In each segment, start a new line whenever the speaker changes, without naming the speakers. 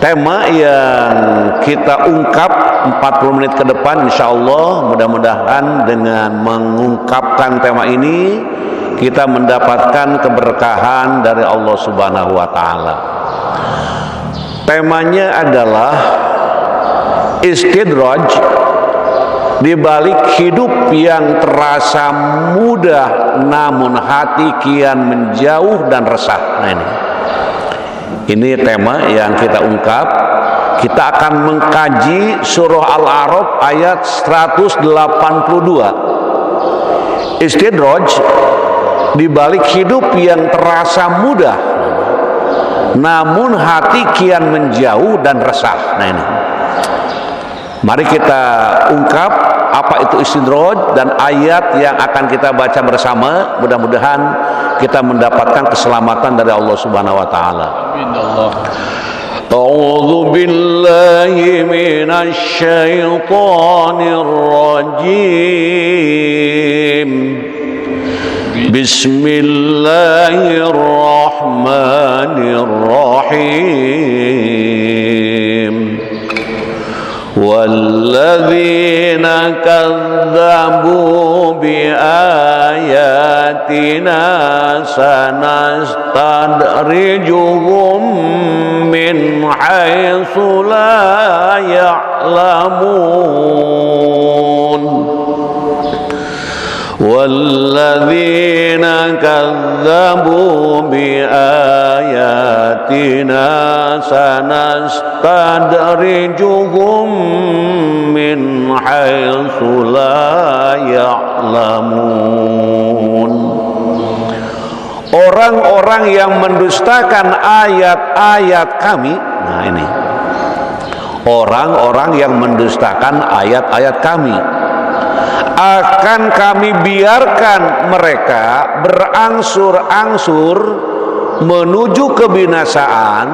tema yang kita ungkap 40 menit ke depan, insya Allah mudah-mudahan dengan mengungkapkan tema ini kita mendapatkan keberkahan dari Allah Subhanahu wa Ta'ala. Temanya adalah istidraj di balik hidup yang terasa mudah namun hati kian menjauh dan resah. Nah, ini tema yang kita ungkap. Kita akan mengkaji surah Al-A'raf ayat 182. Istidraj di balik hidup yang terasa mudah namun hati kian menjauh dan resah. Nah, ini mari kita ungkap apa itu istidraj dan ayat yang akan kita baca bersama. Mudah-mudahan kita mendapatkan keselamatan dari Allah Subhanahu wa Ta'ala. Amin Allah. A'udzu billahi minasy syaithanir rajim. Bismillahirrahmanirrahim. وَالَّذِينَ كَذَّبُوا بِآيَاتِنَا سَنَسْتَدْرِجُهُم مِّنْ حَيْثُ لَا يَعْلَمُونَ وَالَّذِينَ كَذَّبُوا بِآيَاتِنَا سَنَسْتَدْرِجُهُم مِّنْ حَيْثُ لَا يَعْلَمُونَ. Orang-orang yang mendustakan ayat-ayat kami, nah ini orang-orang yang mendustakan ayat-ayat kami, akan kami biarkan mereka berangsur-angsur menuju kebinasaan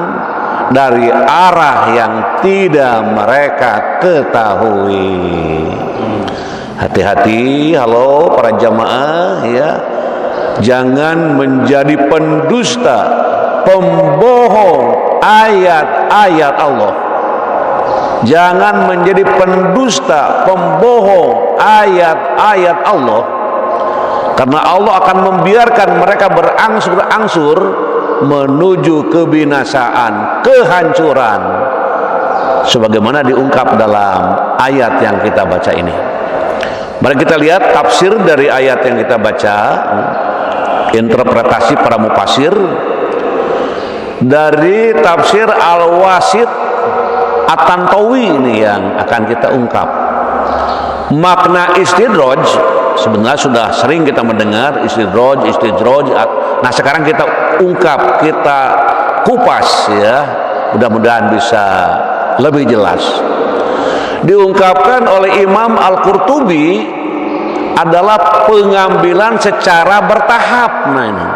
dari arah yang tidak mereka ketahui. Hati-hati, halo para jamaah ya, jangan menjadi pendusta, pembohong ayat-ayat Allah. Jangan menjadi pendusta, pembohong ayat-ayat Allah, karena Allah akan membiarkan mereka berangsur-angsur menuju kebinasaan, kehancuran, sebagaimana diungkap dalam ayat yang kita baca ini. Mari kita lihat tafsir dari ayat yang kita baca, interpretasi para mufasir dari tafsir Al-Wasit At-Tantawi ini yang akan kita ungkap. Makna istidraj sebenarnya sudah sering kita mendengar istidraj. Nah, sekarang kita ungkap, kita kupas ya, mudah-mudahan bisa lebih jelas. Diungkapkan oleh Imam Al-Qurtubi adalah pengambilan secara bertahap. Nah, ini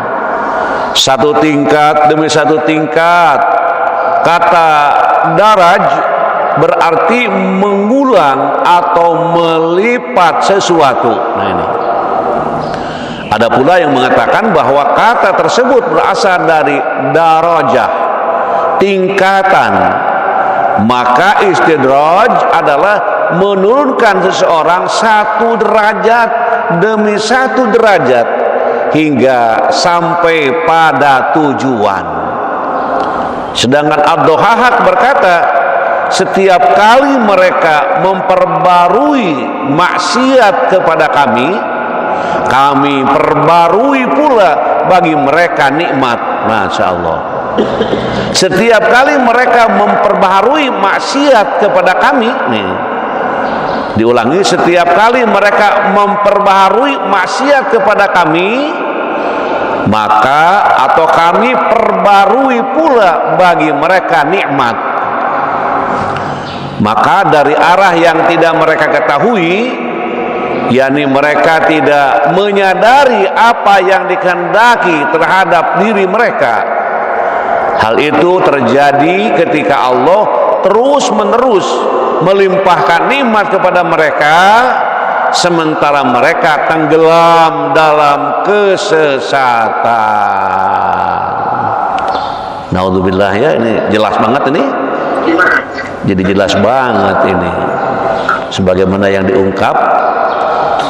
satu tingkat demi satu tingkat. Kata daraj berarti mengulang atau melipat sesuatu. Nah, ini ada pula yang mengatakan bahwa kata tersebut berasal dari darajah, tingkatan. Maka istidraj adalah menurunkan seseorang satu derajat demi satu derajat hingga sampai pada tujuan. Sedangkan Ad-Dhahhak berkata, setiap kali mereka memperbarui maksiat kepada kami, kami perbarui pula bagi mereka nikmat. Masya Allah. Setiap kali mereka memperbaharui maksiat kepada kami, nih diulangi, setiap kali mereka memperbaharui maksiat kepada kami, maka atau kami perbarui pula bagi mereka nikmat. Maka dari arah yang tidak mereka ketahui, yakni mereka tidak menyadari apa yang dikehendaki terhadap diri mereka, hal itu terjadi ketika Allah terus-menerus melimpahkan nikmat kepada mereka, sementara mereka tenggelam dalam kesesatan. Naudzubillah ya, ini jelas banget ini. Jadi jelas banget ini sebagaimana yang diungkap.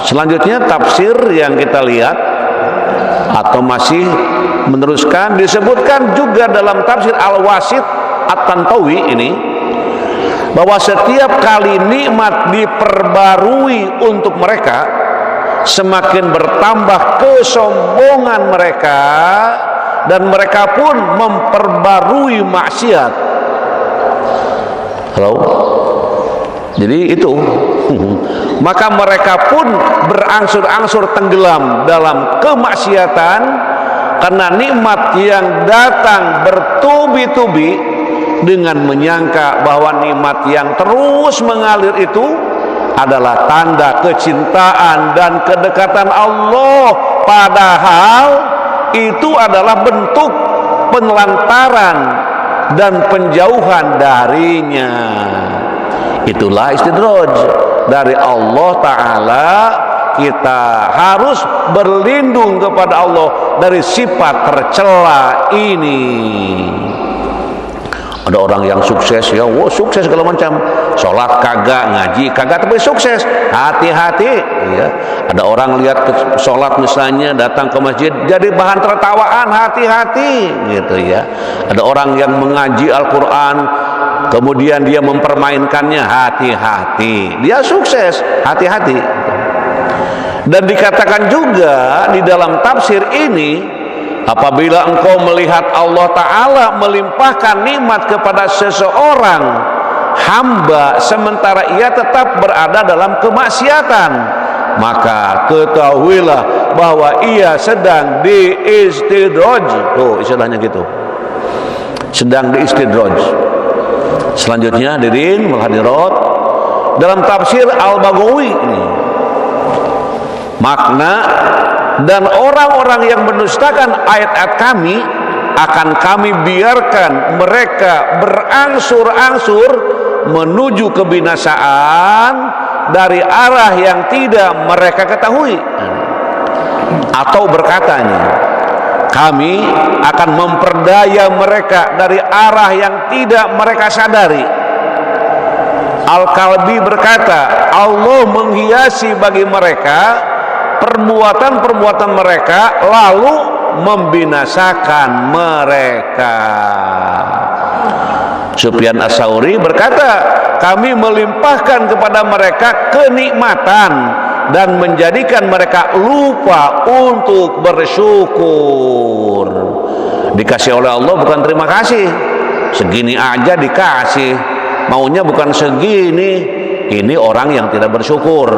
Selanjutnya tafsir yang kita lihat atau masih meneruskan, disebutkan juga dalam tafsir Al-Wasit At-Tantawi ini bahwa setiap kali nikmat diperbarui untuk mereka, semakin bertambah kesombongan mereka dan mereka pun memperbarui maksiat. Halo? Jadi itu maka mereka pun berangsur-angsur tenggelam dalam kemaksiatan karena nikmat yang datang bertubi-tubi, dengan menyangka bahwa nikmat yang terus mengalir itu adalah tanda kecintaan dan kedekatan Allah, padahal itu adalah bentuk penelantaran dan penjauhan darinya. Itulah istidraj dari Allah Ta'ala. Kita harus berlindung kepada Allah dari sifat tercela ini. Ada orang yang sukses, ya, wow, sukses segala macam, sholat kagak, ngaji kagak, tapi sukses. Hati-hati, ya. Ada orang lihat sholat misalnya, datang ke masjid jadi bahan tertawaan, hati-hati, gitu ya. Ada orang yang mengaji Al-Quran, kemudian dia mempermainkannya, hati-hati, dia sukses, hati-hati. Dan dikatakan juga di dalam tafsir ini, apabila engkau melihat Allah Ta'ala melimpahkan nikmat kepada seseorang hamba sementara ia tetap berada dalam kemaksiatan, maka ketahuilah bahwa ia sedang diistidraj. Tuh istilahnya gitu, sedang diistidraj. Selanjutnya hadirin wal hadirat, dalam tafsir Al-Baghawi ini makna, dan orang-orang yang mendustakan ayat-ayat kami akan kami biarkan mereka berangsur-angsur menuju kebinasaan dari arah yang tidak mereka ketahui. Atau berkatanya, kami akan memperdaya mereka dari arah yang tidak mereka sadari. Al-Kalbi berkata, Allah menghiasi bagi mereka perbuatan-perbuatan mereka lalu membinasakan mereka. Sufyan As-Tsauri berkata, kami melimpahkan kepada mereka kenikmatan dan menjadikan mereka lupa untuk bersyukur. Dikasih oleh Allah bukan terima kasih, segini aja dikasih, maunya bukan segini. Ini orang yang tidak bersyukur.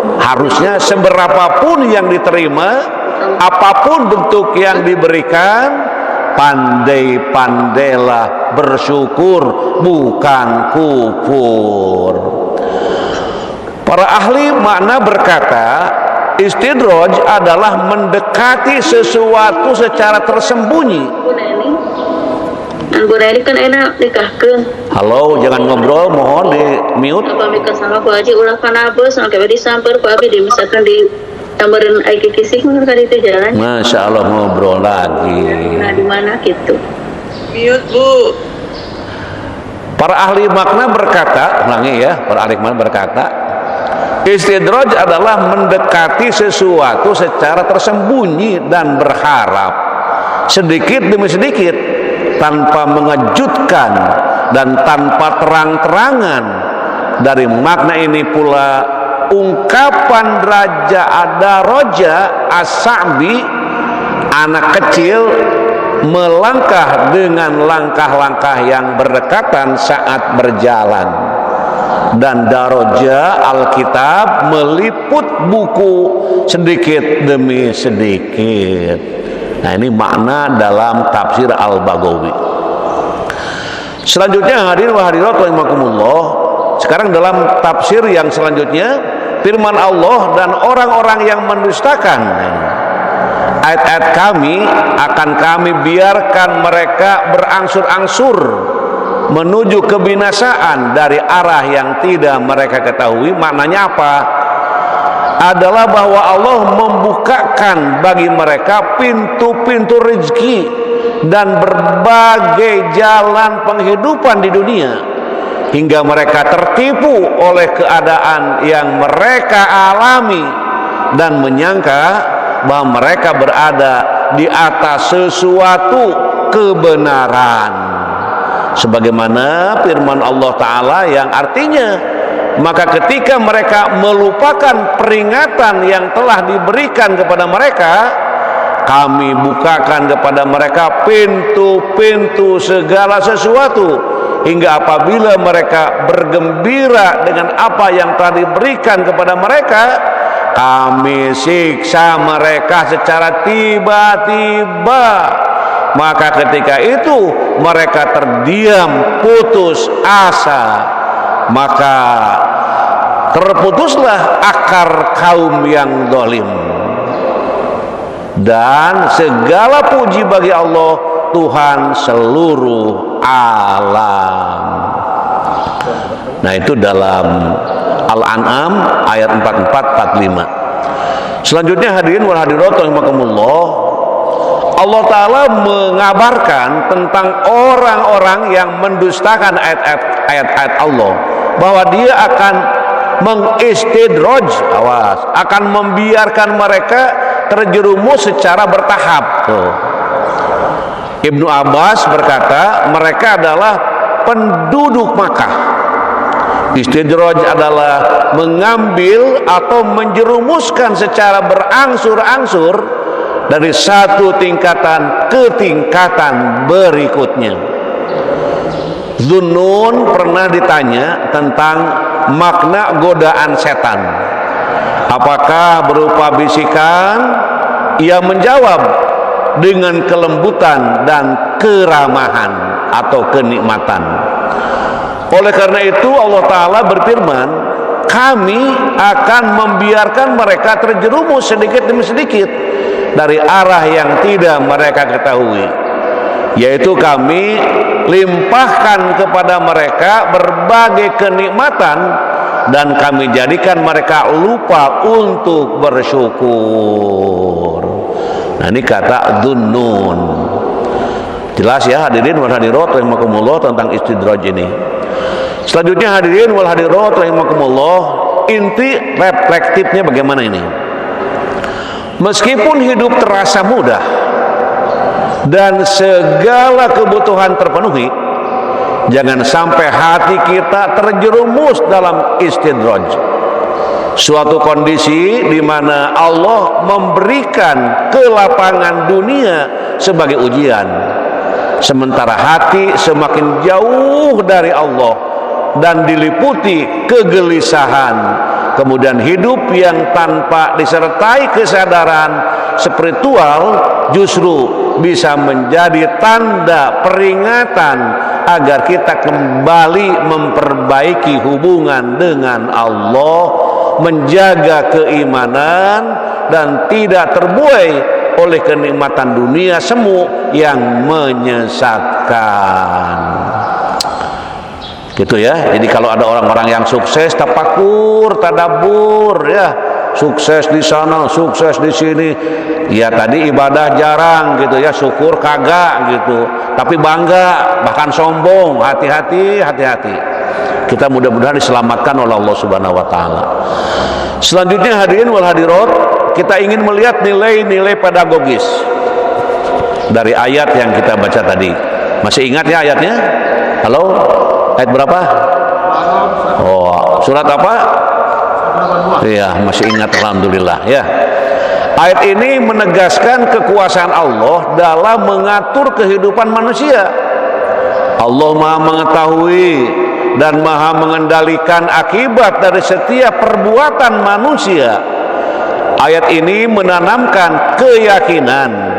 Harusnya seberapapun yang diterima, apapun bentuk yang diberikan, pandai-pandailah bersyukur, bukan kufur. Para ahli makna berkata, istidraj adalah mendekati sesuatu secara tersembunyi.
Ini kan enak nikahkeun.
Halo, jangan ngobrol, mohon di mute.
Apa mika sama Pak Haji ulah kanabes sampai disamper Pak Abi misalkan di gambaran aiki kisik mungkin kan itu jalan.
Masya Allah, ngobrol lagi.
Nah, di mana gitu?
Mute, Bu.
Para ahli makna berkata, ulangi ya, para ahli makna berkata, istidraj adalah mendekati sesuatu secara tersembunyi dan berharap sedikit demi sedikit, tanpa mengejutkan dan tanpa terang-terangan. Dari makna ini pula ungkapan Raja Ad-Daraja As-Sa'bi, anak kecil melangkah dengan langkah-langkah yang berdekatan saat berjalan, dan Daraja Alkitab meliput buku sedikit demi sedikit. Nah, ini makna dalam tafsir Al-Baghawi. Selanjutnya hadirin wa hadirat rahimakumullah, sekarang dalam tafsir yang selanjutnya, firman Allah, dan orang-orang yang mendustakan ayat-ayat kami akan kami biarkan mereka berangsur-angsur menuju kebinasaan dari arah yang tidak mereka ketahui. Maknanya apa? Adalah bahwa Allah membukakan bagi mereka pintu-pintu rezeki dan berbagai jalan penghidupan di dunia, hingga mereka tertipu oleh keadaan yang mereka alami dan menyangka bahwa mereka berada di atas sesuatu kebenaran, sebagaimana firman Allah Ta'ala yang artinya, maka ketika mereka melupakan peringatan yang telah diberikan kepada mereka, kami bukakan kepada mereka pintu-pintu segala sesuatu, hingga apabila mereka bergembira dengan apa yang telah diberikan kepada mereka, kami siksa mereka secara tiba-tiba. Maka ketika itu mereka terdiam, putus asa, maka terputuslah akar kaum yang zalim. Dan segala puji bagi Allah, Tuhan seluruh alam. Nah, itu dalam Al-An'am ayat 44-45. Selanjutnya hadirin wal hadirat rahimakumullah, Allah Ta'ala mengabarkan tentang orang-orang yang mendustakan ayat-ayat Allah, bahwa dia akan mengistidraj, akan membiarkan mereka terjerumus secara bertahap. Tuh. Ibnu Abbas berkata, mereka adalah penduduk Makkah. Istidraj adalah mengambil atau menjerumuskan secara berangsur-angsur dari satu tingkatan ke tingkatan berikutnya. Zunnun pernah ditanya tentang makna godaan setan. Apakah berupa bisikan? Ia menjawab dengan kelembutan dan keramahan atau kenikmatan. Oleh karena itu Allah Ta'ala berfirman, kami akan membiarkan mereka terjerumus sedikit demi sedikit dari arah yang tidak mereka ketahui, yaitu kami limpahkan kepada mereka berbagai kenikmatan dan kami jadikan mereka lupa untuk bersyukur. Nah, ini kata Dhunnun. Jelas ya hadirin wal hadirat rahimakumullah tentang istidraj ini. Selanjutnya hadirin wal hadirat rahimakumullah, inti reflektifnya bagaimana ini? Meskipun hidup terasa mudah dan segala kebutuhan terpenuhi, jangan sampai hati kita terjerumus dalam istidraj, suatu kondisi di mana Allah memberikan kelapangan dunia sebagai ujian, sementara hati semakin jauh dari Allah dan diliputi kegelisahan. Kemudian hidup yang tanpa disertai kesadaran spiritual justru bisa menjadi tanda peringatan agar kita kembali memperbaiki hubungan dengan Allah, menjaga keimanan dan tidak terbuai oleh kenikmatan dunia semu yang menyesatkan. Gitu ya. Jadi kalau ada orang-orang yang sukses tafakur, tadabbur ya, sukses di sana, sukses di sini, ya tadi ibadah jarang gitu ya, syukur kagak gitu, tapi bangga bahkan sombong. Hati-hati. Kita mudah-mudahan diselamatkan oleh Allah Subhanahu wa taala. Selanjutnya hadirin wal hadirat, kita ingin melihat nilai-nilai pedagogis dari ayat yang kita baca tadi. Masih ingat ya ayatnya? Halo? Ayat berapa? Oh, surat apa? Iya, masih ingat, alhamdulillah ya. Ayat ini menegaskan kekuasaan Allah dalam mengatur kehidupan manusia. Allah Maha mengetahui dan Maha mengendalikan akibat dari setiap perbuatan manusia. Ayat ini menanamkan keyakinan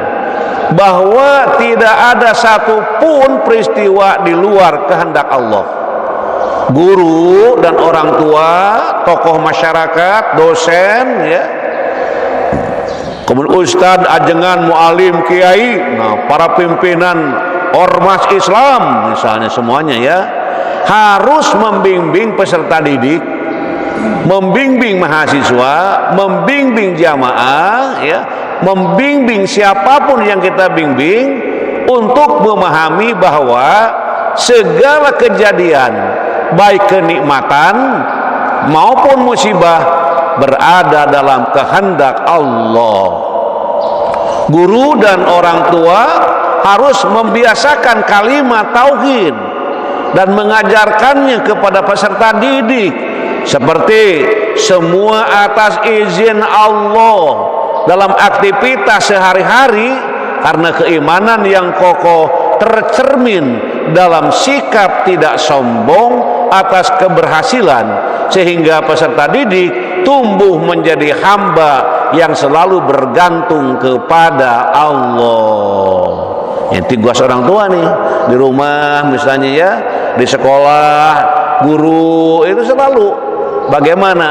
bahwa tidak ada satupun peristiwa di luar kehendak Allah. Guru dan orang tua, tokoh masyarakat, dosen, ya, kemudian ustadz, ajengan, mualim, kiai, nah para pimpinan ormas Islam misalnya, semuanya ya harus membimbing peserta didik, membimbing mahasiswa, membimbing jamaah, ya, membimbing siapapun yang kita bimbing untuk memahami bahwa segala kejadian baik kenikmatan maupun musibah berada dalam kehendak Allah. Guru dan orang tua harus membiasakan kalimat tauhid dan mengajarkannya kepada peserta didik, seperti semua atas izin Allah dalam aktivitas sehari-hari, karena keimanan yang kokoh tercermin dalam sikap tidak sombong atas keberhasilan, sehingga peserta didik tumbuh menjadi hamba yang selalu bergantung kepada Allah. Yang tugas orang tua nih di rumah misalnya ya, di sekolah, guru itu selalu bagaimana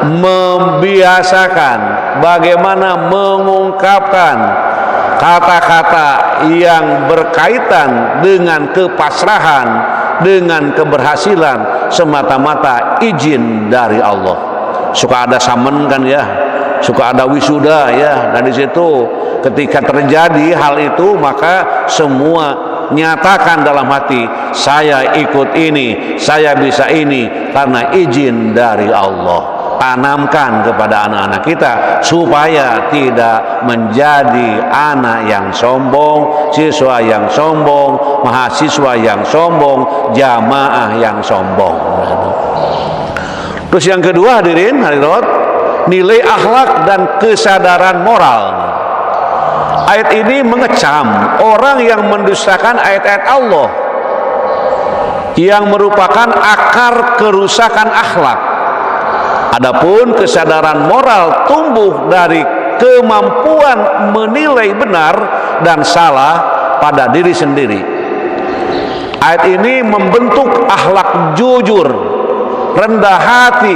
membiasakan, bagaimana mengungkapkan kata-kata yang berkaitan dengan kepasrahan, dengan keberhasilan semata-mata izin dari Allah. Suka ada samen kan ya, suka ada wisuda ya, dan di situ ketika terjadi hal itu maka semua nyatakan dalam hati, saya ikut ini, saya bisa ini karena izin dari Allah. Tanamkan kepada anak-anak kita supaya tidak menjadi anak yang sombong, siswa yang sombong, mahasiswa yang sombong, jamaah yang sombong. Terus yang kedua hadirin hadirat, nilai akhlak dan kesadaran moral. Ayat ini mengecam orang yang mendustakan ayat-ayat Allah yang merupakan akar kerusakan akhlak. Adapun kesadaran moral tumbuh dari kemampuan menilai benar dan salah pada diri sendiri. Ayat ini membentuk akhlak jujur, rendah hati,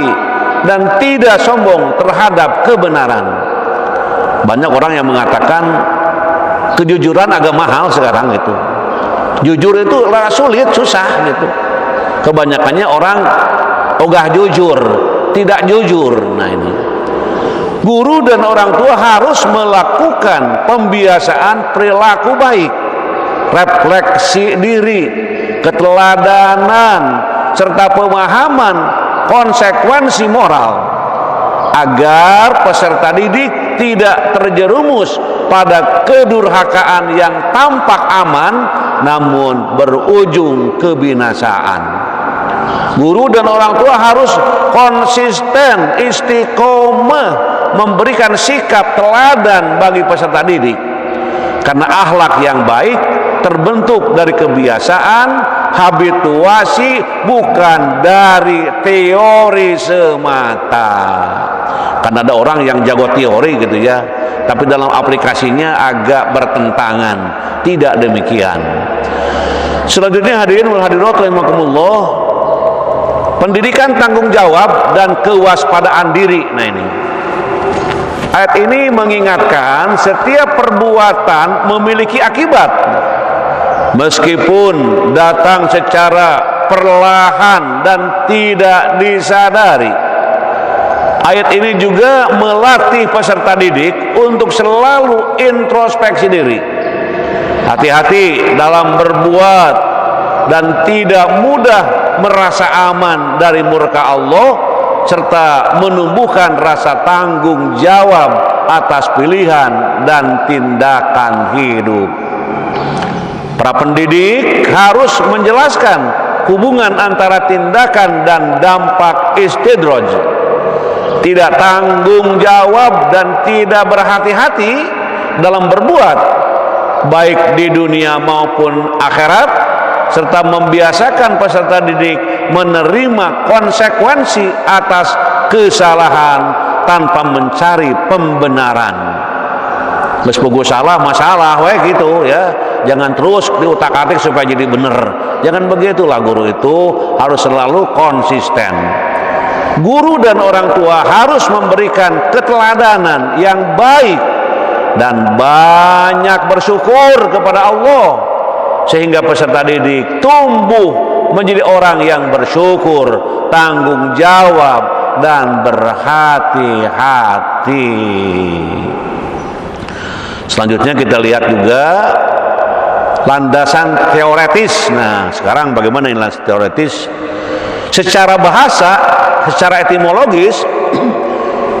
dan tidak sombong terhadap kebenaran. Banyak orang yang mengatakan kejujuran agak mahal sekarang itu. Jujur itu sulit, susah gitu. Kebanyakannya orang ogah jujur, tidak jujur. Nah ini, guru dan orang tua harus melakukan pembiasaan perilaku baik, refleksi diri, keteladanan, serta pemahaman konsekuensi moral, agar peserta didik tidak terjerumus pada kedurhakaan yang tampak aman namun berujung kebinasaan. Guru dan orang tua harus konsisten, istiqomah memberikan sikap teladan bagi peserta didik, karena akhlak yang baik terbentuk dari kebiasaan, habituasi, bukan dari teori semata. Karena ada orang yang jago teori gitu ya, tapi dalam aplikasinya agak bertentangan. Tidak demikian. Selanjutnya hadirin wal hadirat rahimakumullah, pendidikan tanggung jawab dan kewaspadaan diri. Nah ini, ayat ini mengingatkan setiap perbuatan memiliki akibat, meskipun datang secara perlahan dan tidak disadari. Ayat ini juga melatih peserta didik untuk selalu introspeksi diri, hati-hati dalam berbuat, dan tidak mudah merasa aman dari murka Allah, serta menumbuhkan rasa tanggung jawab atas pilihan dan tindakan hidup. Para pendidik harus menjelaskan hubungan antara tindakan dan dampak istidraj. Tidak tanggung jawab dan tidak berhati-hati dalam berbuat, baik di dunia maupun akhirat, serta membiasakan peserta didik menerima konsekuensi atas kesalahan tanpa mencari pembenaran. Meskipun salah, masalah, gitu ya. Jangan terus diutak-atik supaya jadi benar. Jangan begitulah. Guru itu harus selalu konsisten. Guru dan orang tua harus memberikan keteladanan yang baik dan banyak bersyukur kepada Allah, sehingga peserta didik tumbuh menjadi orang yang bersyukur, tanggung jawab, dan berhati-hati. Selanjutnya kita lihat juga landasan teoretis. Nah, sekarang bagaimana ini landasan teoretis? Secara bahasa, secara etimologis,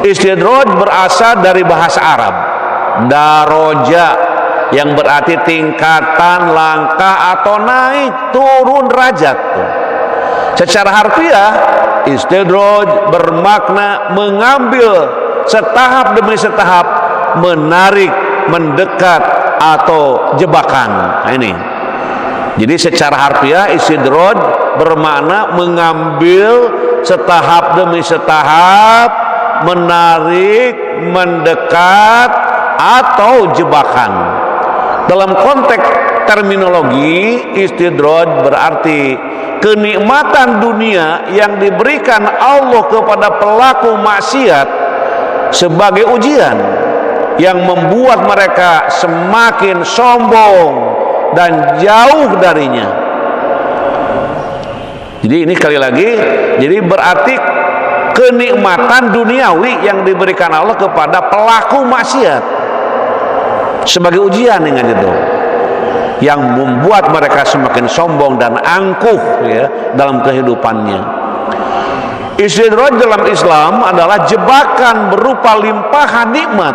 istidraj berasal dari bahasa Arab, daroja, yang berarti tingkatan, langkah atau naik, turun derajat. Secara harfiah, istidraj bermakna mengambil setahap demi setahap, menarik, mendekat atau jebakan. Nah, ini. Jadi secara harfiah istidraj bermakna mengambil setahap demi setahap, menarik, mendekat atau jebakan. Dalam konteks terminologi, istidraj berarti kenikmatan dunia yang diberikan Allah kepada pelaku maksiat sebagai ujian yang membuat mereka semakin sombong dan jauh darinya. Jadi ini sekali lagi, jadi berarti kenikmatan duniawi yang diberikan Allah kepada pelaku maksiat sebagai ujian dengan itu, yang membuat mereka semakin sombong dan angkuh ya dalam kehidupannya. Istidraj dalam Islam adalah jebakan berupa limpahan nikmat,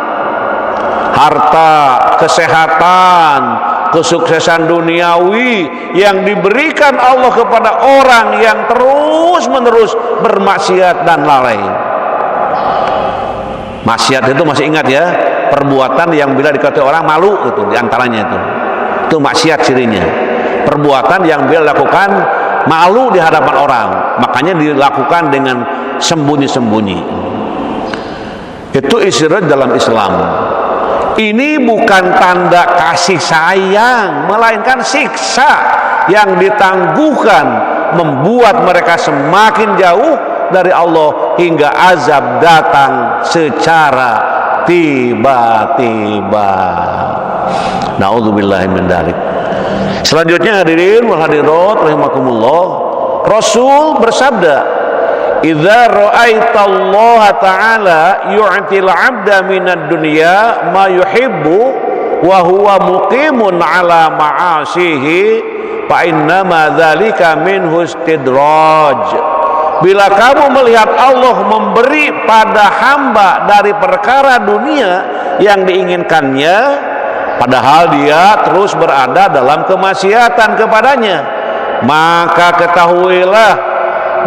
harta, kesehatan, kesuksesan duniawi yang diberikan Allah kepada orang yang terus-menerus bermaksiat dan lalai. Maksiat itu masih ingat ya, perbuatan yang bila dikatakan orang malu, itu diantaranya itu maksiat cirinya. Perbuatan yang bila dilakukan malu di hadapan orang, makanya dilakukan dengan sembunyi-sembunyi. Itu istidraj dalam Islam. Ini bukan tanda kasih sayang, melainkan siksa yang ditangguhkan, membuat mereka semakin jauh dari Allah hingga azab datang secara tiba-tiba. Na'udzubillahi min dzalik. Selanjutnya hadirin wal hadirat rahimakumullah, Rasul bersabda, "Idza ra'aitallaha ta'ala yu'til 'abda minad dunya ma yuhibbu wa huwa muqimun 'ala ma'asihi fa innama dzalika minhu istidraj." Bila kamu melihat Allah memberi pada hamba dari perkara dunia yang diinginkannya, padahal dia terus berada dalam kemaksiatan kepadanya, maka ketahuilah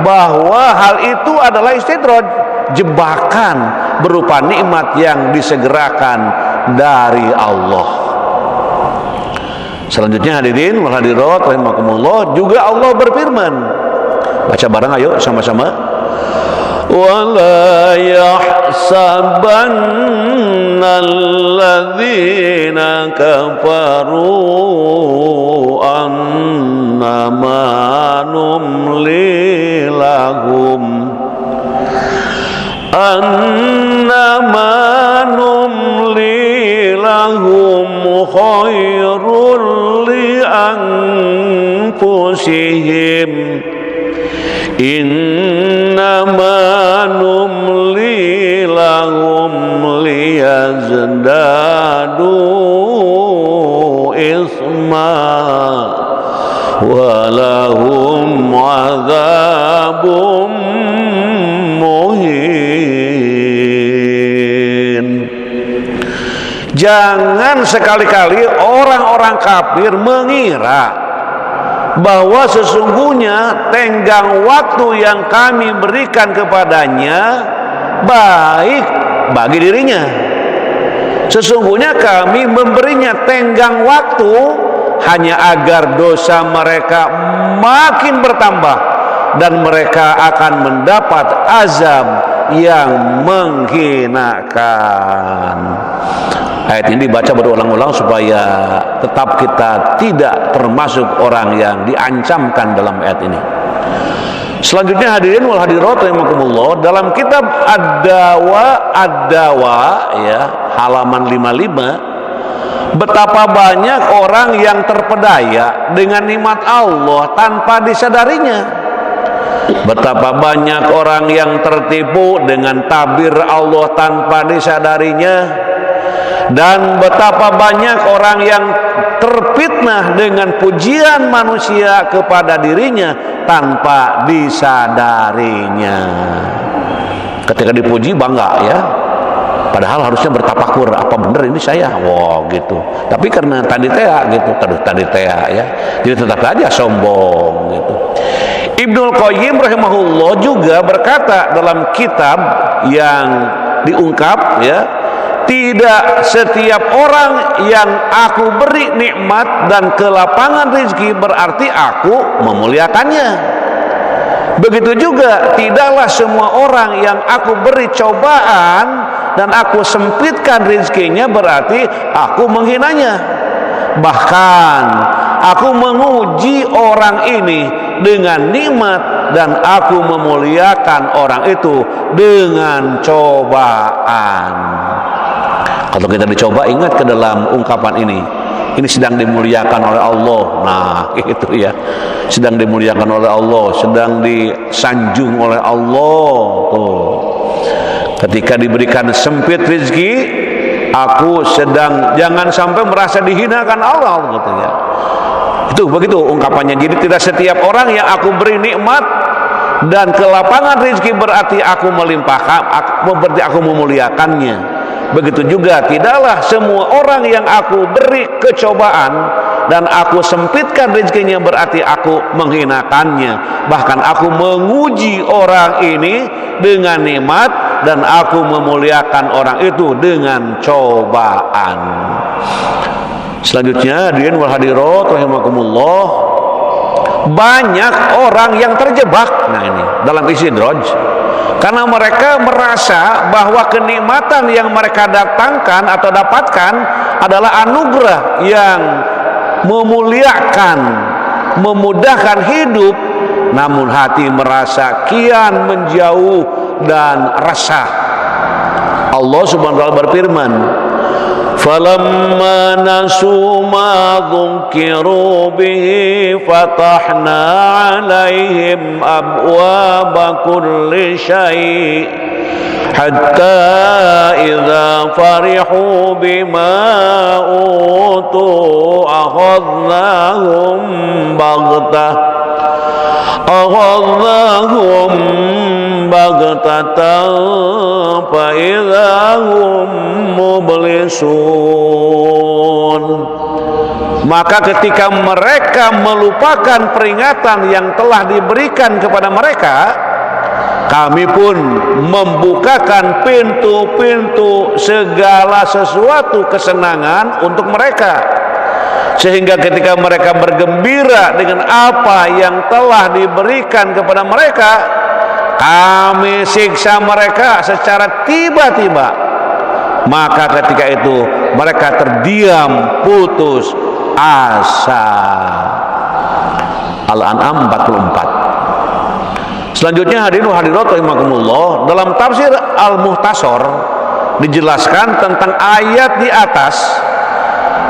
bahwa hal itu adalah istidraj, jebakan berupa nikmat yang disegerakan dari Allah. Selanjutnya hadirin wal hadirat rahimakumullah, juga Allah berfirman, baca bareng ayo sama-sama, wala yahsabanna alladzina kafaru annama numli lahum khairul li anfusihim innama numli lahum liyazdadu isma walahum azabum muhin. Jangan sekali-kali orang-orang kafir mengira bahwa sesungguhnya tenggang waktu yang kami berikan kepadanya baik bagi dirinya. Sesungguhnya kami memberinya tenggang waktu hanya agar dosa mereka makin bertambah dan mereka akan mendapat azab yang menghinakan. Ayat ini dibaca berulang-ulang supaya tetap kita tidak termasuk orang yang diancamkan dalam ayat ini. Selanjutnya hadirin wal hadirat rahimakumullah, dalam kitab Ad-Dawa ya, halaman 55, betapa banyak orang yang terpedaya dengan nikmat Allah tanpa disadarinya. Betapa banyak orang yang tertipu dengan tabir Allah tanpa disadarinya. Dan betapa banyak orang yang terfitnah dengan pujian manusia kepada dirinya tanpa disadarinya. Ketika dipuji bangga ya, padahal harusnya bertafakur, apa bener ini saya, wow gitu. Tapi karena tadi gitu, tadi ya, jadi tetap aja sombong gitu. Ibnul Qayyim rahimahullah juga berkata dalam kitab yang diungkap ya, tidak setiap orang yang aku beri nikmat dan kelapangan rezeki berarti aku memuliakannya. Begitu juga tidaklah semua orang yang aku beri cobaan dan aku sempitkan rezekinya berarti aku menghinanya. Bahkan aku menguji orang ini dengan nikmat dan aku memuliakan orang itu dengan cobaan. Kalau kita dicoba, ingat ke dalam ungkapan ini sedang dimuliakan oleh Allah. Nah itu ya, sedang dimuliakan oleh Allah, sedang disanjung oleh Allah tuh. Ketika diberikan sempit rezeki, aku sedang, jangan sampai merasa dihinakan Allah gitu ya. Itu begitu ungkapannya. Jadi tidak setiap orang yang aku beri nikmat dan kelapangan rezeki berarti aku melimpahkan, berarti aku memuliakannya. Begitu juga tidaklah semua orang yang aku beri kecobaan dan aku sempitkan rezekinya berarti aku menghinakannya. Bahkan aku menguji orang ini dengan nikmat dan aku memuliakan orang itu dengan cobaan. Selanjutnya, hadirin wal hadirat rahimakumullah, banyak orang yang terjebak ini dalam istidraj karena mereka merasa bahwa kenikmatan yang mereka datangkan atau dapatkan adalah anugerah yang memuliakan, memudahkan hidup, namun hati merasa kian menjauh dan resah. Allah Subhanahu wa taala berfirman, falamma nasu ma dzunkiru bihi fatahna alaihim abwaba kulli syai' hatta idza farihu bima utu akhadnahum baghtatan fa idza hum mublisun. Maka ketika mereka melupakan peringatan yang telah diberikan kepada mereka, kami pun membukakan pintu-pintu segala sesuatu kesenangan untuk mereka, sehingga ketika mereka bergembira dengan apa yang telah diberikan kepada mereka, kami siksa mereka secara tiba-tiba. Maka ketika itu mereka terdiam, putus asa. Al-An'am 44. Selanjutnya, hadirin hadirat rahimakumullah, dalam tafsir Al-Muhtasar dijelaskan tentang ayat di atas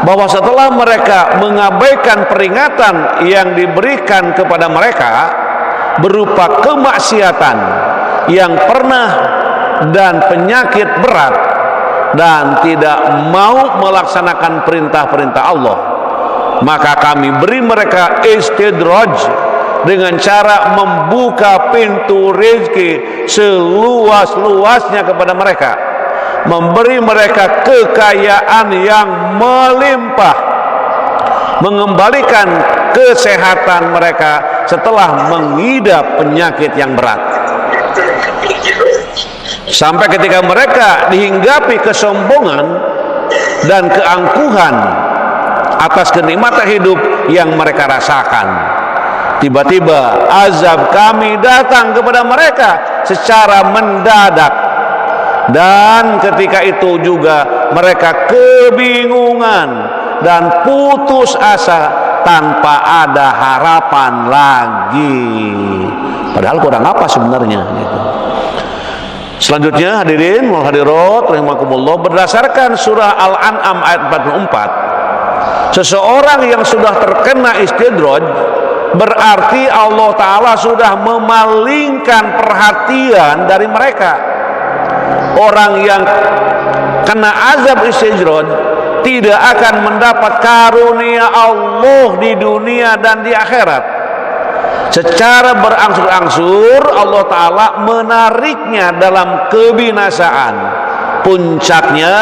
bahwa setelah mereka mengabaikan peringatan yang diberikan kepada mereka berupa kemaksiatan yang pernah dan penyakit berat dan tidak mau melaksanakan perintah-perintah Allah, maka kami beri mereka istidraj dengan cara membuka pintu rezeki seluas-luasnya kepada mereka, memberi mereka kekayaan yang melimpah, mengembalikan kesehatan mereka setelah mengidap penyakit yang berat, sampai ketika mereka dihinggapi kesombongan dan keangkuhan atas kenikmatan hidup yang mereka rasakan. Tiba-tiba azab kami datang kepada mereka secara mendadak, dan ketika itu juga mereka kebingungan dan putus asa tanpa ada harapan lagi. Padahal kurang apa sebenarnya gitu. Selanjutnya, hadirin wal hadirat rahimakumullah, berdasarkan surah Al-An'am ayat 44, seseorang yang sudah terkena istidraj berarti Allah Ta'ala sudah memalingkan perhatian dari mereka. Orang yang kena azab istidraj tidak akan mendapat karunia Allah di dunia dan di akhirat. Secara berangsur-angsur Allah Ta'ala menariknya dalam kebinasaan. Puncaknya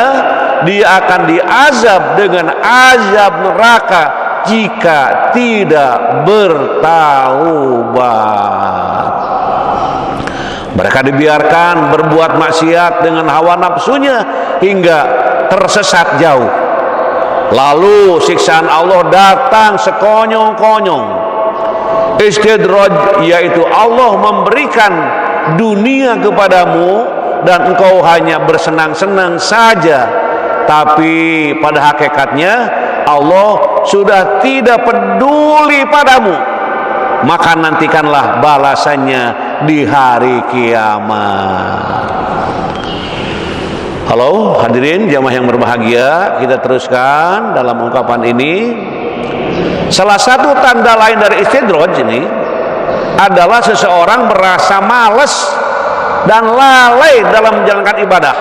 dia akan diazab dengan azab neraka jika tidak bertaubat. Mereka dibiarkan berbuat maksiat dengan hawa nafsunya hingga tersesat jauh. Lalu siksaan Allah datang sekonyong-konyong. Istidraj, yaitu Allah memberikan dunia kepadamu dan engkau hanya bersenang-senang saja, tapi pada hakikatnya Allah sudah tidak peduli padamu. Maka nantikanlah balasannya di hari kiamat. Halo hadirin jamaah yang berbahagia, kita teruskan dalam ungkapan ini. Salah satu tanda lain dari istidraj ini adalah seseorang merasa malas dan lalai dalam menjalankan ibadah.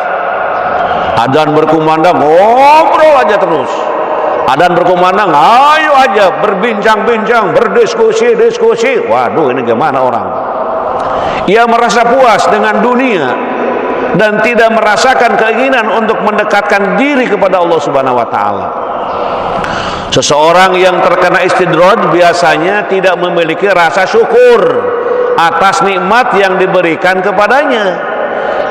Adzan berkumandang, ngobrol aja terus. Adzan berkumandang, ayo aja berbincang-bincang, berdiskusi-diskusi. Waduh, ini gimana orang? Ia merasa puas dengan dunia dan tidak merasakan keinginan untuk mendekatkan diri kepada Allah Subhanahu wa taala. Seseorang yang terkena istidraj biasanya tidak memiliki rasa syukur atas nikmat yang diberikan kepadanya.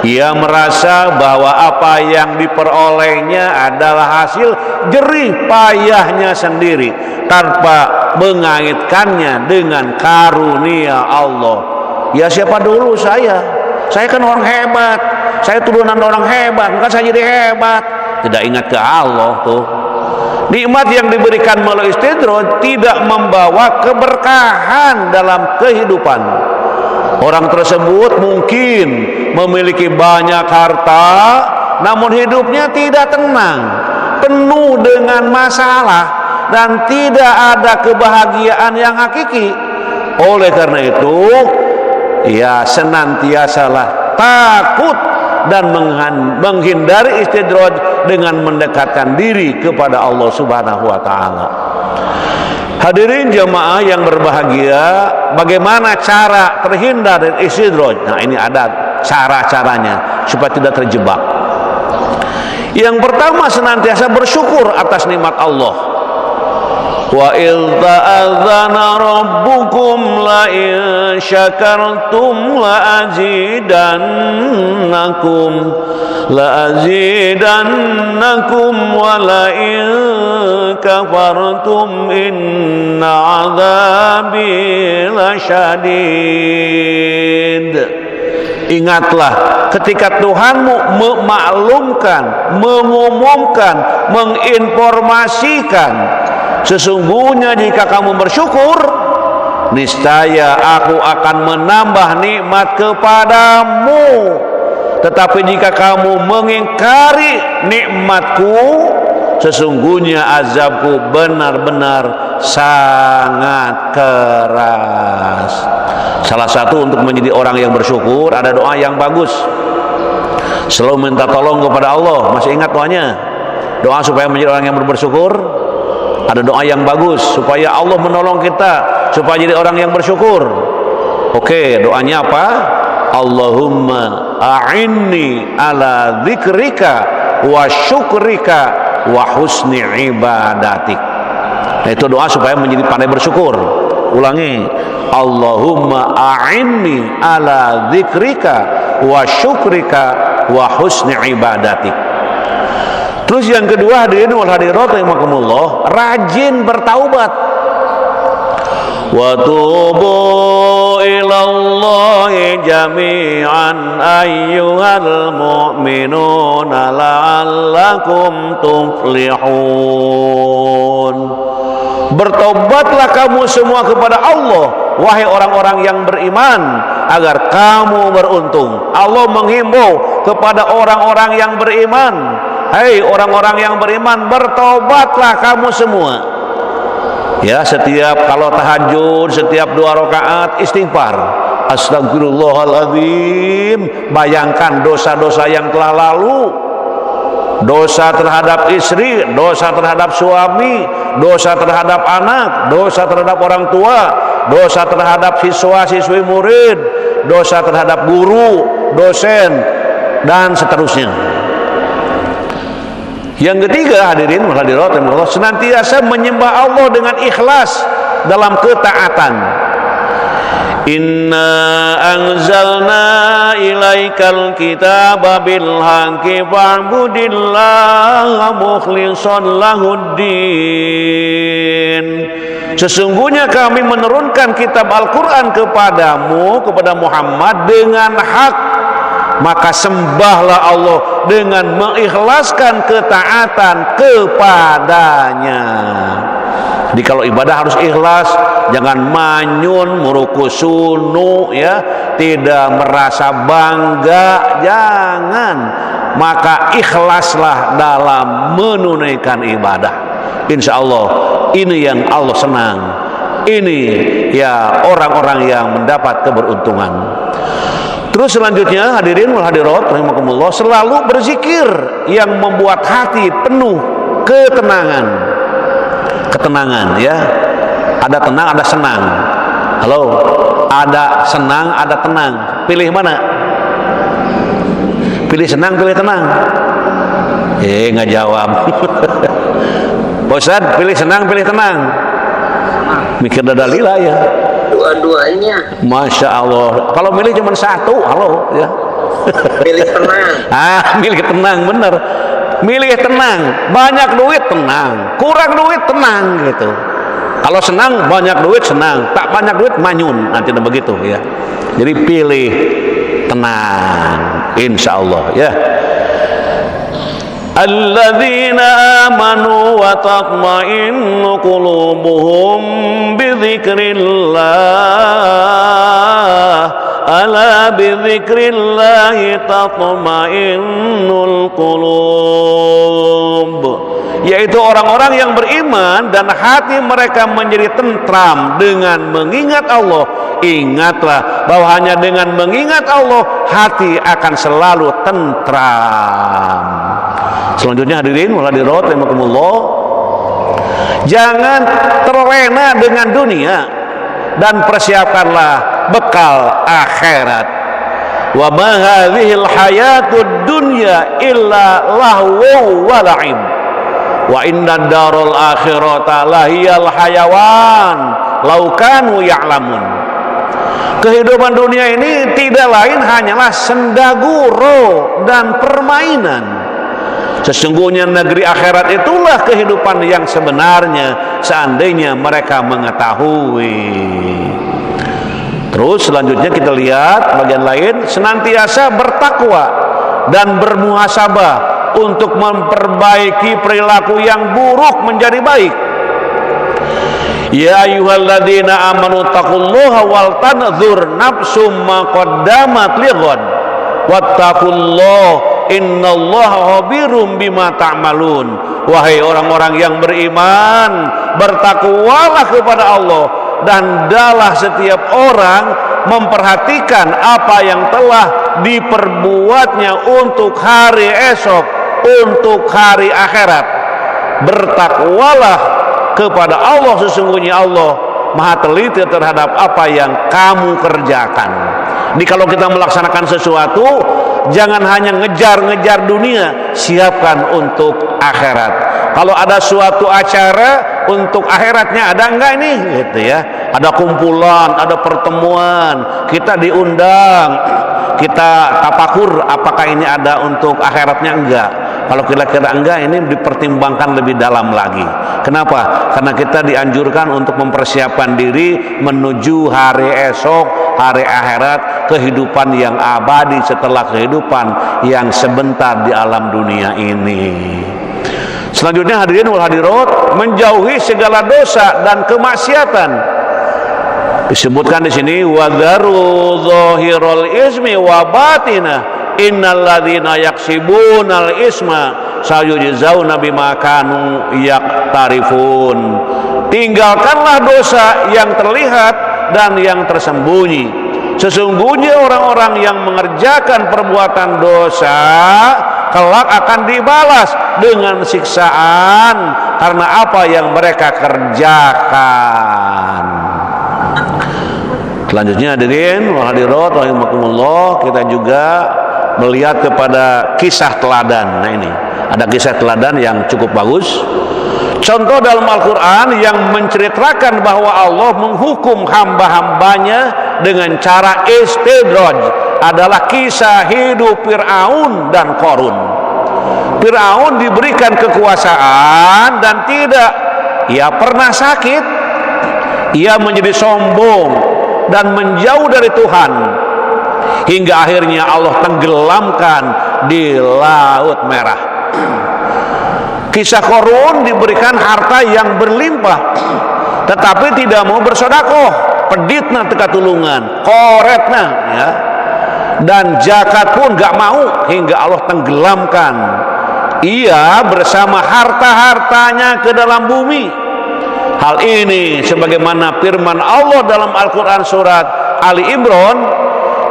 Ia merasa bahwa apa yang diperolehnya adalah hasil jerih payahnya sendiri tanpa mengaitkannya dengan karunia Allah. Ya siapa dulu saya? Saya kan orang hebat. Saya turunan orang hebat, bukan saya jadi hebat. Tidak ingat ke Allah tuh. Nikmat yang diberikan melalui istidraj tidak membawa keberkahan dalam kehidupan. Orang tersebut mungkin memiliki banyak harta, namun hidupnya tidak tenang, penuh dengan masalah, dan tidak ada kebahagiaan yang hakiki. Oleh karena itu, ia senantiasalah takut dan menghindari istidraj dengan mendekatkan diri kepada Allah Subhanahu wa taala. Hadirin jemaah yang berbahagia, bagaimana cara terhindar dari istidraj? Nah, ini ada cara-caranya supaya tidak terjebak. Yang pertama, senantiasa bersyukur atas nikmat Allah. Wa idh ta'adzana rabbukum la in syakartum la azidannakum wa la in kafartum inna 'adzabi lasyadid. Ingatlah ketika Tuhanmu memaklumkan, mengumumkan, menginformasikan, sesungguhnya jika kamu bersyukur, niscaya aku akan menambah nikmat kepadamu. Tetapi jika kamu mengingkari nikmatku, sesungguhnya azabku benar-benar sangat keras. Salah satu untuk menjadi orang yang bersyukur, ada doa yang bagus. Selalu minta tolong kepada Allah. Masih ingat doanya? Doa supaya menjadi orang yang bersyukur. Ada doa yang bagus supaya Allah menolong kita supaya jadi orang yang bersyukur. Oke, doanya apa? Allahumma a'inni ala dzikrika wa syukrika wa husni ibadatik. Nah, itu doa supaya menjadi pandai bersyukur. Ulangi, Allahumma a'inni ala dzikrika wa syukrika wa husni ibadatik. Terus yang kedua, hadirin wal hadirat rahimakumullah, rajin bertaubat. Wa tubu ilallahi jami'an ayyuhal mu'minuna la'allakum tuflihun. Bertobatlah kamu semua kepada Allah, wahai orang-orang yang beriman, agar kamu beruntung. Allah menghimbau kepada orang-orang yang beriman, hei orang-orang yang beriman, bertobatlah kamu semua. Ya, setiap kalau tahajud, setiap 2 rakaat istighfar. Astagfirullahaladzim. Bayangkan dosa-dosa yang telah lalu. dosa terhadap istri, dosa terhadap suami, dosa terhadap anak, dosa terhadap orang tua, dosa terhadap siswa-siswi murid, dosa terhadap guru, dosen, dan seterusnya. Yang ketiga, hadirin wal hadirat rahimakumullah, senantiasa menyembah Allah dengan ikhlas dalam ketaatan. Inna anzalna ilaikal kitaba bil haqqi fa'budillaha mukhlishan lahuddin. Sesungguhnya kami menurunkan kitab Al-Quran kepadamu, kepada Muhammad, dengan hak, maka sembahlah Allah dengan mengikhlaskan ketaatan kepadanya. Jadi kalau ibadah harus ikhlas, jangan manyun, murukusunu, ya, tidak merasa bangga, jangan. Maka ikhlaslah dalam menunaikan ibadah. Insya Allah ini yang Allah senang. Ini ya orang-orang yang mendapat keberuntungan. Terus selanjutnya, hadirin wal hadirat rahimakumullah, selalu berzikir yang membuat hati penuh ketenangan. Ketenangan, ya. Ada tenang, ada senang. Halo, ada senang, ada tenang. Pilih mana? Pilih senang, pilih tenang. Nggak jawab. Ustaz, pilih senang, pilih tenang. Mikir dadalila ya.
Dua-duanya.
Masya Allah. Kalau milih cuma satu, halo, ya.
Pilih tenang.
Milih tenang, bener. Milih tenang, banyak duit tenang, kurang duit tenang gitu. Kalau senang banyak duit senang, tak banyak duit manyun, nanti begitu ya. Jadi pilih tenang, insya Allah ya. Alladzina amanu wa tatma'innu qulubuhum bidzikrillah. Ala bidzikrillahi tatma'innul qulub. Yaitu orang-orang yang beriman dan hati mereka menjadi tentram dengan mengingat Allah. Ingatlah bahwa hanya dengan mengingat Allah hati akan selalu tentram. Selanjutnya, hadirin wal hadirat rahimakumullah, jangan terlena dengan dunia dan persiapkanlah bekal akhirat. Wa ma hadhil hayatud dunya illa lahu wa la'ib wa inna darul akhirata lahiyal hayawan law kanu ya'lamun. Kehidupan dunia ini tidak lain hanyalah sendaguro dan permainan. Sesungguhnya negeri akhirat itulah kehidupan yang sebenarnya, seandainya mereka mengetahui. Terus selanjutnya kita lihat bagian lain, senantiasa bertakwa dan bermuhasabah untuk memperbaiki perilaku yang buruk menjadi baik. Ya ayyuhalladzina amanu taqullaha wal tanzur nafsum ma qaddamat lighad wattaqullaha innallaha khabirum bima ta'malun. Wahai orang-orang yang beriman, bertakwalah kepada Allah dan hendaklah setiap orang memperhatikan apa yang telah diperbuatnya untuk hari esok, untuk hari akhirat. Bertakwalah kepada Allah, sesungguhnya Allah Maha teliti terhadap apa yang kamu kerjakan. Jadi kalau kita melaksanakan sesuatu, jangan hanya ngejar-ngejar dunia, siapkan untuk akhirat. Kalau ada suatu acara untuk akhiratnya, ada enggak ini? Gitu ya. Ada kumpulan, ada pertemuan, kita diundang, kita tafakur apakah ini ada untuk akhiratnya enggak. Kalau kira-kira enggak, ini dipertimbangkan lebih dalam lagi. Kenapa? Karena kita dianjurkan untuk mempersiapkan diri menuju hari esok, hari akhirat, kehidupan yang abadi setelah kehidupan yang sebentar di alam dunia ini. Selanjutnya, hadirin wal hadirat, menjauhi segala dosa dan kemaksiatan. Disebutkan di sini, wadharu zahirul ismi wa batinah. Innalladzina yaksibunal isma sayujzauna bima kanu yaktarifun. Tinggalkanlah dosa yang terlihat dan yang tersembunyi. Sesungguhnya orang-orang yang mengerjakan perbuatan dosa kelak akan dibalas dengan siksaan karena apa yang mereka kerjakan. Selanjutnya hadirin wa hadirat rahimakumullah, kita juga melihat kepada kisah teladan. Nah, ini ada kisah teladan yang cukup bagus. Contoh dalam Al-Quran yang menceritakan bahwa Allah menghukum hamba-hambanya dengan cara istidraj adalah kisah hidup Fir'aun dan Qarun. Fir'aun diberikan kekuasaan dan ia pernah sakit, ia menjadi sombong dan menjauh dari Tuhan, hingga akhirnya Allah tenggelamkan di Laut Merah. Kisah Qarun diberikan harta yang berlimpah, tetapi tidak mau bersedekah, peditna teka tulungan, koretna ya, dan zakat pun gak mau, hingga Allah tenggelamkan ia bersama harta-hartanya ke dalam bumi. Hal ini sebagaimana firman Allah dalam Al-Quran surat Ali Imran,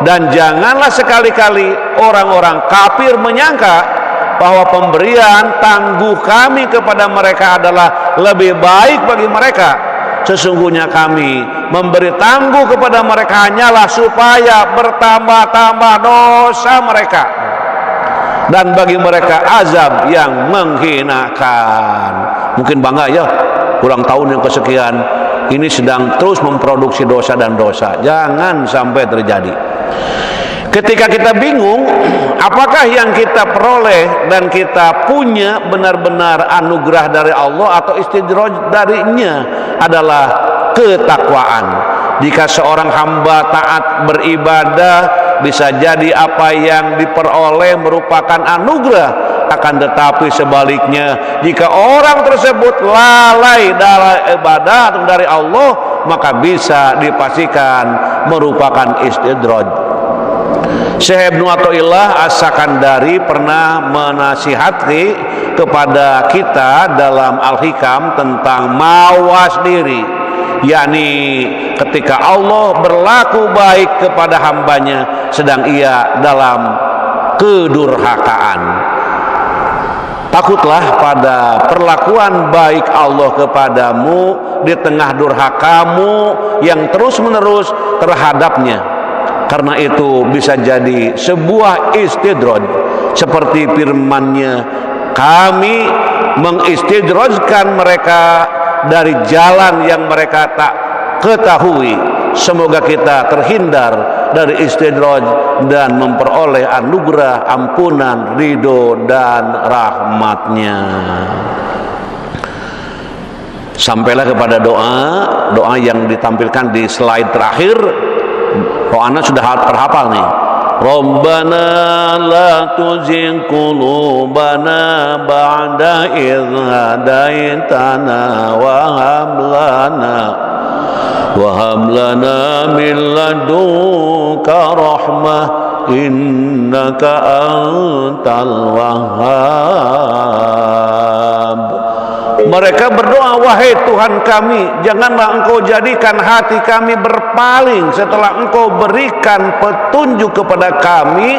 dan janganlah sekali-kali orang-orang kafir menyangka bahwa pemberian tangguh kami kepada mereka adalah lebih baik bagi mereka. Sesungguhnya kami memberi tangguh kepada mereka hanyalah supaya bertambah-tambah dosa mereka, dan bagi mereka azab yang menghinakan. Mungkin bangga ya, ulang tahun yang kesekian ini sedang terus memproduksi dosa dan dosa. Jangan sampai terjadi. Ketika kita bingung apakah yang kita peroleh dan kita punya benar-benar anugerah dari Allah atau istidraj darinya adalah ketakwaan. Jika seorang hamba taat beribadah, bisa jadi apa yang diperoleh merupakan anugerah. Akan tetapi sebaliknya, jika orang tersebut lalai dari ibadah atau dari Allah, maka bisa dipastikan merupakan istidraj. Syekh Ibnu Athaillah As-Sakandari pernah menasihati kepada kita dalam Al-Hikam tentang mawas diri, yakni ketika Allah berlaku baik kepada hambanya sedang ia dalam kedurhakaan. Takutlah pada perlakuan baik Allah kepadamu di tengah durhakamu yang terus-menerus terhadapnya, karena itu bisa jadi sebuah istidraj. Seperti firman-Nya, kami mengistidrajkan mereka dari jalan yang mereka tak ketahui. Semoga kita terhindar dari istidraj dan memperoleh anugerah, ampunan, ridho dan rahmat-Nya. Sampailah kepada doa yang ditampilkan di slide terakhir. Doanya sudah terhafal nih. Rabbana la tuzigh qulubana ba'da idh hadaitana wa hab lana min ladunka rahmah innaka antal wahhab. Mereka berdoa, wahai Tuhan kami, janganlah Engkau jadikan hati kami berpaling setelah Engkau berikan petunjuk kepada kami,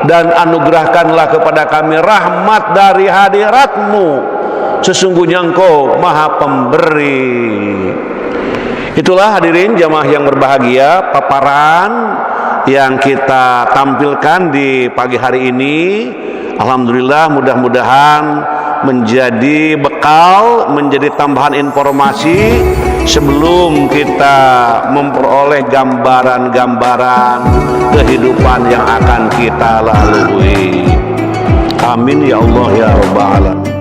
dan anugerahkanlah kepada kami rahmat dari hadirat-Mu. Sesungguhnya Engkau Maha Pemberi. Itulah hadirin jamaah yang berbahagia, paparan yang kita tampilkan di pagi hari ini. Alhamdulillah, mudah-mudahan menjadi bekal, menjadi tambahan informasi sebelum kita memperoleh gambaran-gambaran kehidupan yang akan kita lalui. Amin ya Allah ya Rabbal Alamin.